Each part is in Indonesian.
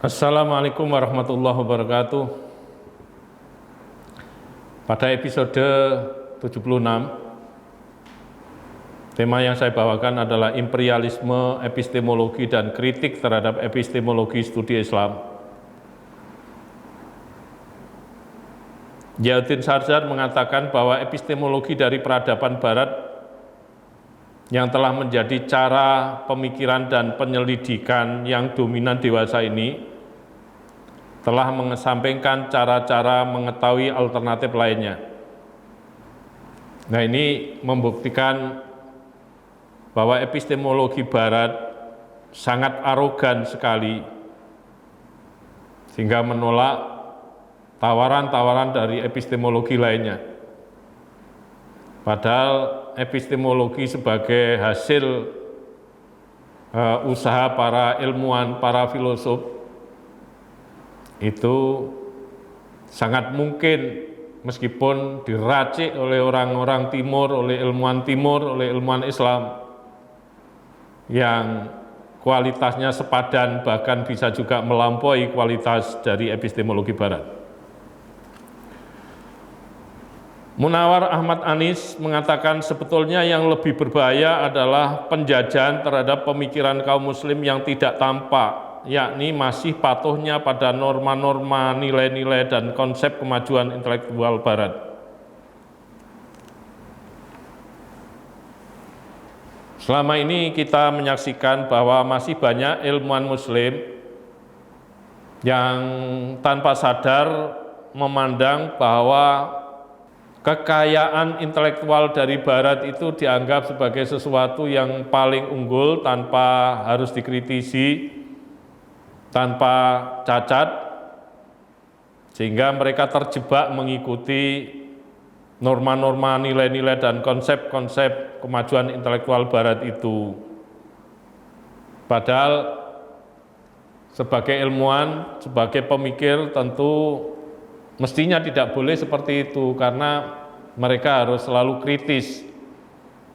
Assalamualaikum warahmatullahi wabarakatuh. Pada episode 76, tema yang saya bawakan adalah imperialisme, epistemologi, dan kritik terhadap epistemologi studi Islam. Ziauddin Sarjar mengatakan bahwa epistemologi dari peradaban Barat yang telah menjadi cara pemikiran dan penyelidikan yang dominan dewasa ini telah mengesampingkan cara-cara mengetahui alternatif lainnya. Nah, ini membuktikan bahwa epistemologi Barat sangat arogan sekali, sehingga menolak tawaran-tawaran dari epistemologi lainnya. Padahal epistemologi sebagai hasil usaha para ilmuwan, para filosof, itu sangat mungkin meskipun diracik oleh orang-orang timur, oleh ilmuwan timur, oleh ilmuwan Islam yang kualitasnya sepadan, bahkan bisa juga melampaui kualitas dari epistemologi Barat. Munawar Ahmad Anis mengatakan sebetulnya yang lebih berbahaya adalah penjajahan terhadap pemikiran kaum muslim yang tidak tampak, yakni masih patuhnya pada norma-norma, nilai-nilai, dan konsep kemajuan intelektual Barat. Selama ini kita menyaksikan bahwa masih banyak ilmuwan muslim yang tanpa sadar memandang bahwa kekayaan intelektual dari Barat itu dianggap sebagai sesuatu yang paling unggul tanpa harus dikritisi, tanpa cacat, sehingga mereka terjebak mengikuti norma-norma, nilai-nilai, dan konsep-konsep kemajuan intelektual Barat itu. Padahal sebagai ilmuwan, sebagai pemikir tentu mestinya tidak boleh seperti itu, karena mereka harus selalu kritis,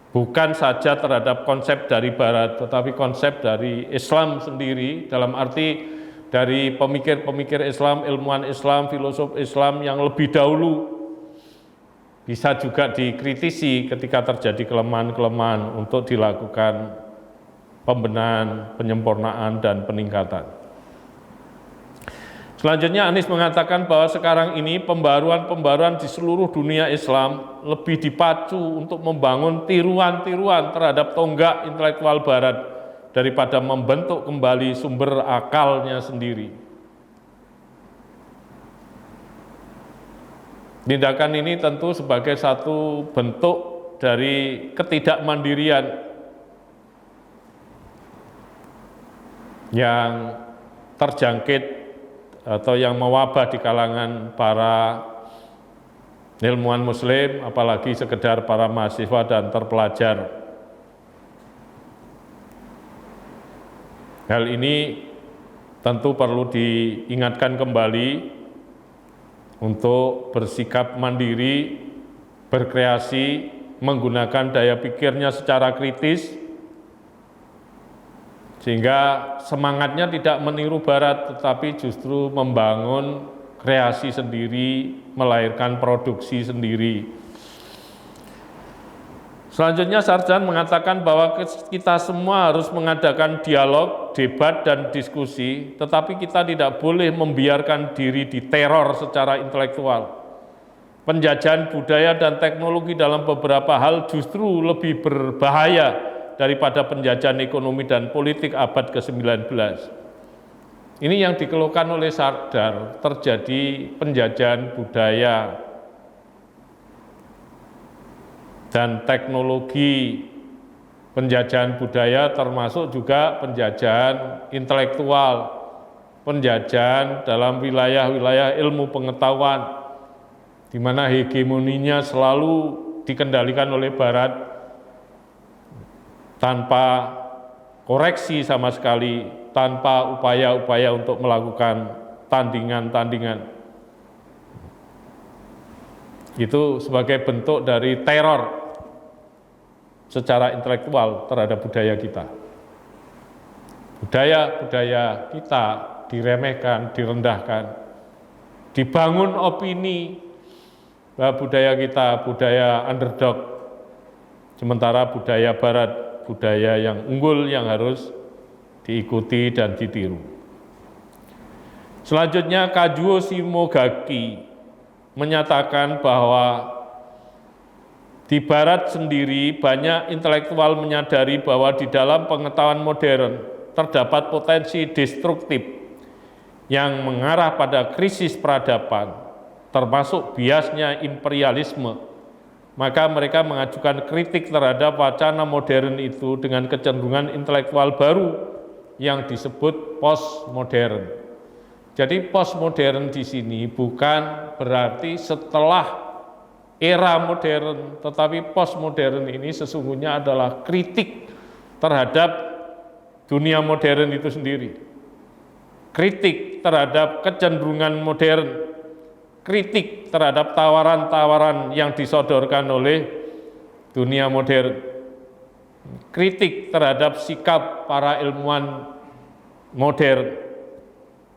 bukan saja terhadap konsep dari Barat, tetapi konsep dari Islam sendiri, dalam arti dari pemikir-pemikir Islam, ilmuwan Islam, filosof Islam yang lebih dahulu bisa juga dikritisi ketika terjadi kelemahan-kelemahan untuk dilakukan pembenahan, penyempurnaan, dan peningkatan. Selanjutnya Anis mengatakan bahwa sekarang ini pembaruan-pembaruan di seluruh dunia Islam lebih dipacu untuk membangun tiruan-tiruan terhadap tonggak intelektual Barat daripada membentuk kembali sumber akalnya sendiri. Tindakan ini tentu sebagai satu bentuk dari ketidakmandirian yang terjangkit atau yang mewabah di kalangan para ilmuwan muslim, apalagi sekedar para mahasiswa dan terpelajar. Hal ini tentu perlu diingatkan kembali untuk bersikap mandiri, berkreasi, menggunakan daya pikirnya secara kritis, sehingga semangatnya tidak meniru Barat, tetapi justru membangun kreasi sendiri, melahirkan produksi sendiri. Selanjutnya Sarjan mengatakan bahwa kita semua harus mengadakan dialog, debat, dan diskusi, tetapi kita tidak boleh membiarkan diri diteror secara intelektual. Penjajahan budaya dan teknologi dalam beberapa hal justru lebih berbahaya daripada penjajahan ekonomi dan politik abad ke-19. Ini yang dikeluhkan oleh Sarjar, terjadi penjajahan budaya dan teknologi. Penjajahan budaya termasuk juga penjajahan intelektual, penjajahan dalam wilayah-wilayah ilmu pengetahuan, di mana hegemoninya selalu dikendalikan oleh Barat, tanpa koreksi sama sekali, tanpa upaya-upaya untuk melakukan tandingan-tandingan. Itu sebagai bentuk dari teror secara intelektual terhadap budaya kita. Budaya-budaya kita diremehkan, direndahkan. Dibangun opini bahwa budaya kita budaya underdog, sementara budaya barat budaya yang unggul yang harus diikuti dan ditiru. Selanjutnya Kazuo Shimogaki menyatakan bahwa di barat sendiri banyak intelektual menyadari bahwa di dalam pengetahuan modern terdapat potensi destruktif yang mengarah pada krisis peradaban, termasuk biasnya imperialisme. Maka mereka mengajukan kritik terhadap wacana modern itu dengan kecenderungan intelektual baru yang disebut postmodern. Jadi postmodern di sini bukan berarti setelah era modern, tetapi postmodern ini sesungguhnya adalah kritik terhadap dunia modern itu sendiri. Kritik terhadap kecenderungan modern, kritik terhadap tawaran-tawaran yang disodorkan oleh dunia modern, kritik terhadap sikap para ilmuwan modern.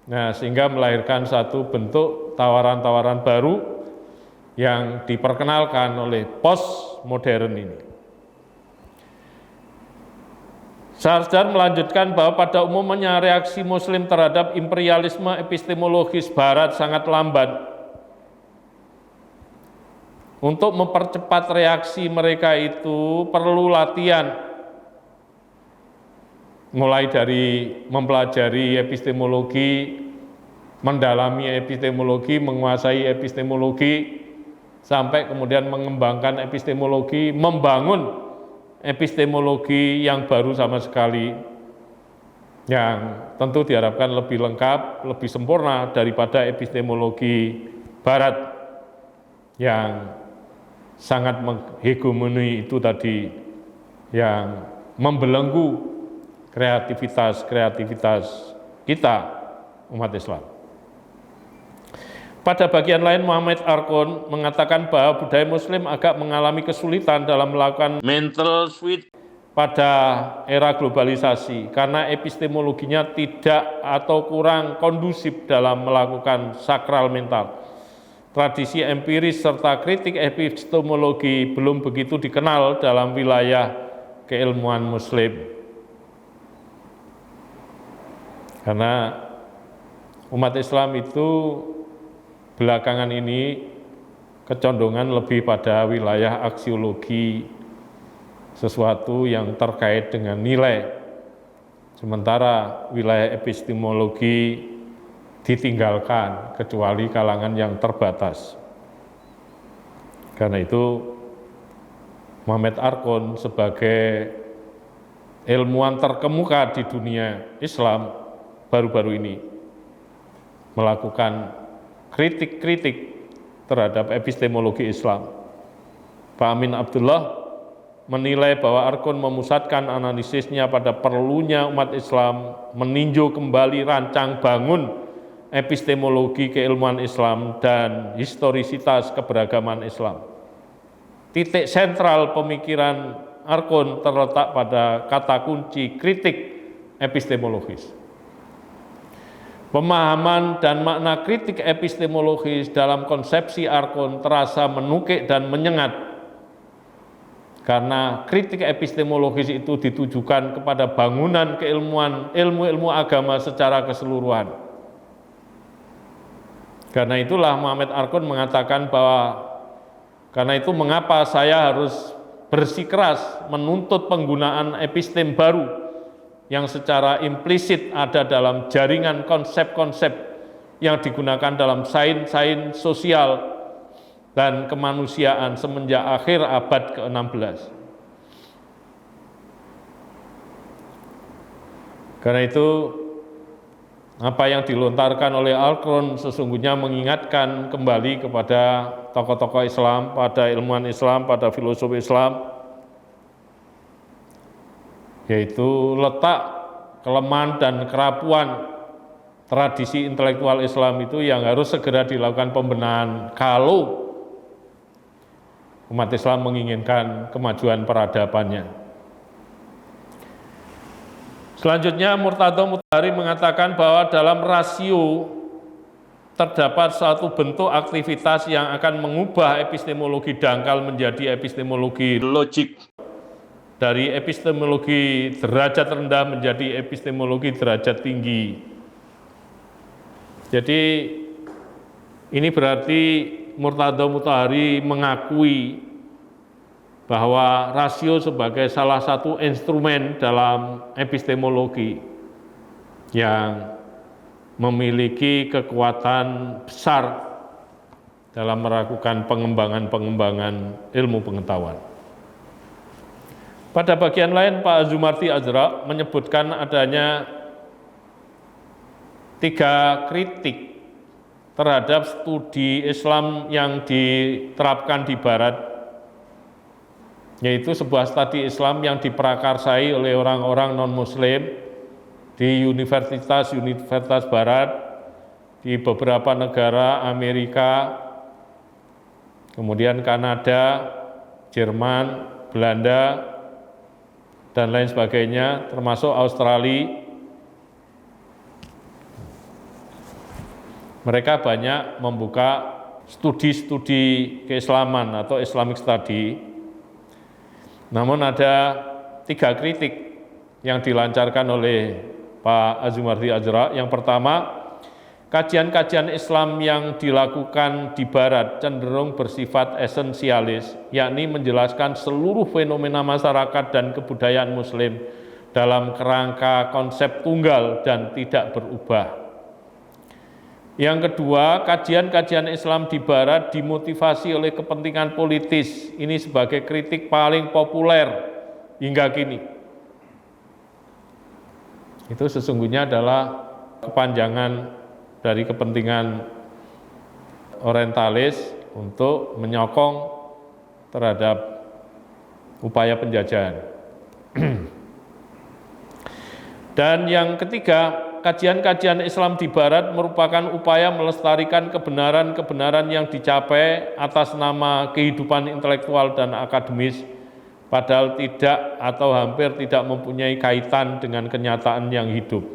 Nah, sehingga melahirkan satu bentuk tawaran-tawaran baru yang diperkenalkan oleh postmodern ini. Sarjar melanjutkan bahwa pada umumnya reaksi Muslim terhadap imperialisme epistemologis Barat sangat lambat. Untuk mempercepat reaksi mereka itu perlu latihan, mulai dari mempelajari epistemologi, mendalami epistemologi, menguasai epistemologi, sampai kemudian mengembangkan epistemologi, membangun epistemologi yang baru sama sekali, yang tentu diharapkan lebih lengkap, lebih sempurna daripada epistemologi Barat yang sangat menghegemoni itu tadi, yang membelenggu kreativitas kita umat Islam. Pada bagian lain, Muhammad Arkon mengatakan bahwa budaya Muslim agak mengalami kesulitan dalam melakukan mental switch pada era globalisasi karena epistemologinya tidak atau kurang kondusif dalam melakukan sakral mental. Tradisi empiris serta kritik epistemologi belum begitu dikenal dalam wilayah keilmuan Muslim. Karena umat Islam itu belakangan ini kecondongan lebih pada wilayah aksiologi, sesuatu yang terkait dengan nilai, sementara wilayah epistemologi ditinggalkan kecuali kalangan yang terbatas. Karena itu Muhammad Arkon sebagai ilmuwan terkemuka di dunia Islam baru-baru ini melakukan kritik-kritik terhadap epistemologi Islam. Pak Amin Abdullah menilai bahwa Arkon memusatkan analisisnya pada perlunya umat Islam meninjau kembali rancang bangun epistemologi keilmuan Islam dan historisitas keberagaman Islam. Titik sentral pemikiran Arkon terletak pada kata kunci kritik epistemologis. Pemahaman dan makna kritik epistemologis dalam konsepsi Arkon terasa menukik dan menyengat, karena kritik epistemologis itu ditujukan kepada bangunan keilmuan, ilmu-ilmu agama secara keseluruhan. Karena itulah Muhammad Arkon mengatakan bahwa karena itu mengapa saya harus bersikeras menuntut penggunaan epistem baru yang secara implisit ada dalam jaringan konsep-konsep yang digunakan dalam sains sosial dan kemanusiaan semenjak akhir abad ke-16. Karena itu, apa yang dilontarkan oleh Arkon sesungguhnya mengingatkan kembali kepada tokoh-tokoh Islam, pada ilmuwan Islam, pada filosof Islam, yaitu letak kelemahan dan kerapuan tradisi intelektual Islam itu yang harus segera dilakukan pembenahan kalau umat Islam menginginkan kemajuan peradabannya. Selanjutnya Murtadho Mutahari mengatakan bahwa dalam rasio terdapat suatu bentuk aktivitas yang akan mengubah epistemologi dangkal menjadi epistemologi logik, dari epistemologi derajat rendah menjadi epistemologi derajat tinggi. Jadi ini berarti Murtadho Mutahari mengakui bahwa rasio sebagai salah satu instrumen dalam epistemologi yang memiliki kekuatan besar dalam melakukan pengembangan ilmu pengetahuan. Pada bagian lain, Pak Azumardi Azra menyebutkan adanya 3 kritik terhadap studi Islam yang diterapkan di Barat, yaitu sebuah studi Islam yang diprakarsai oleh orang-orang non-Muslim di universitas-universitas Barat, di beberapa negara Amerika, kemudian Kanada, Jerman, Belanda, dan lain sebagainya, termasuk Australia. Mereka banyak membuka studi-studi keislaman atau Islamic Study. Namun ada 3 kritik yang dilancarkan oleh Pak Azumardi Azra. Yang pertama, kajian-kajian Islam yang dilakukan di Barat cenderung bersifat esensialis, yakni menjelaskan seluruh fenomena masyarakat dan kebudayaan Muslim dalam kerangka konsep tunggal dan tidak berubah. Yang kedua, kajian-kajian Islam di Barat dimotivasi oleh kepentingan politis. Ini sebagai kritik paling populer hingga kini. Itu sesungguhnya adalah kepanjangan dari kepentingan orientalis untuk menyokong terhadap upaya penjajahan. Dan yang ketiga, kajian-kajian Islam di Barat merupakan upaya melestarikan kebenaran-kebenaran yang dicapai atas nama kehidupan intelektual dan akademis, padahal tidak atau hampir tidak mempunyai kaitan dengan kenyataan yang hidup.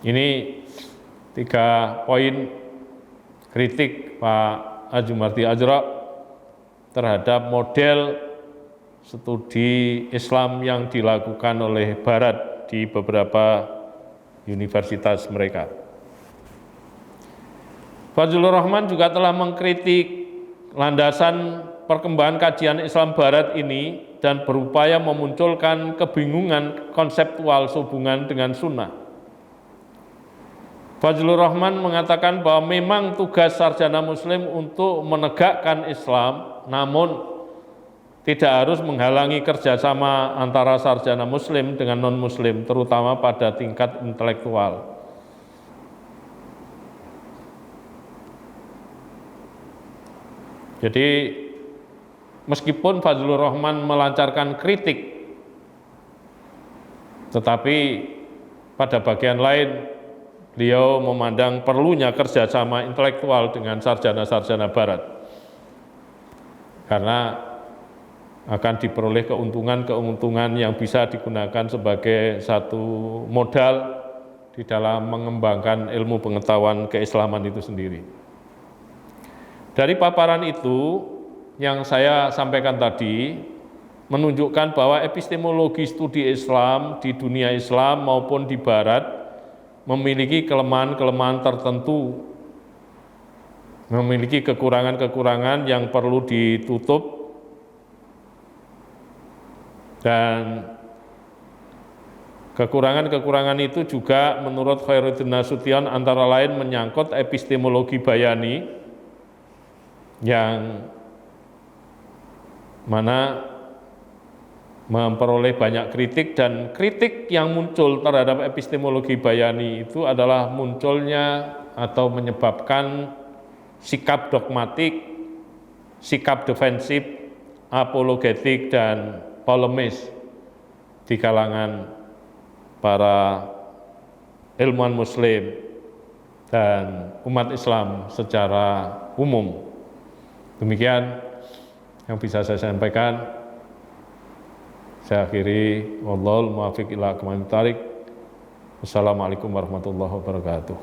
Ini 3 poin kritik Pak Azumardi Azra terhadap model studi Islam yang dilakukan oleh Barat di beberapa universitas mereka. Fazlur Rahman juga telah mengkritik landasan perkembangan kajian Islam Barat ini dan berupaya memunculkan kebingungan konseptual sehubungan dengan sunnah. Fazlur Rahman mengatakan bahwa memang tugas sarjana Muslim untuk menegakkan Islam, namun tidak harus menghalangi kerjasama antara sarjana Muslim dengan non-Muslim, terutama pada tingkat intelektual. Jadi, meskipun Fazlur Rahman melancarkan kritik, tetapi pada bagian lain beliau memandang perlunya kerjasama intelektual dengan sarjana-sarjana Barat, karena akan diperoleh keuntungan-keuntungan yang bisa digunakan sebagai satu modal di dalam mengembangkan ilmu pengetahuan keislaman itu sendiri. Dari paparan itu yang saya sampaikan tadi menunjukkan bahwa epistemologi studi Islam di dunia Islam maupun di Barat memiliki kelemahan-kelemahan tertentu, memiliki kekurangan-kekurangan yang perlu ditutup. Dan kekurangan-kekurangan itu juga menurut Khairuddin Nasution antara lain menyangkut epistemologi bayani yang mana memperoleh banyak kritik, dan kritik yang muncul terhadap epistemologi bayani itu adalah munculnya atau menyebabkan sikap dogmatik, sikap defensif, apologetik, dan polemis di kalangan para ilmuwan Muslim dan umat Islam secara umum. Demikian yang bisa saya sampaikan. Saya akhiri, wallahul muwaffiq ila aqwamit thoriq. Wassalamualaikum warahmatullahi wabarakatuh.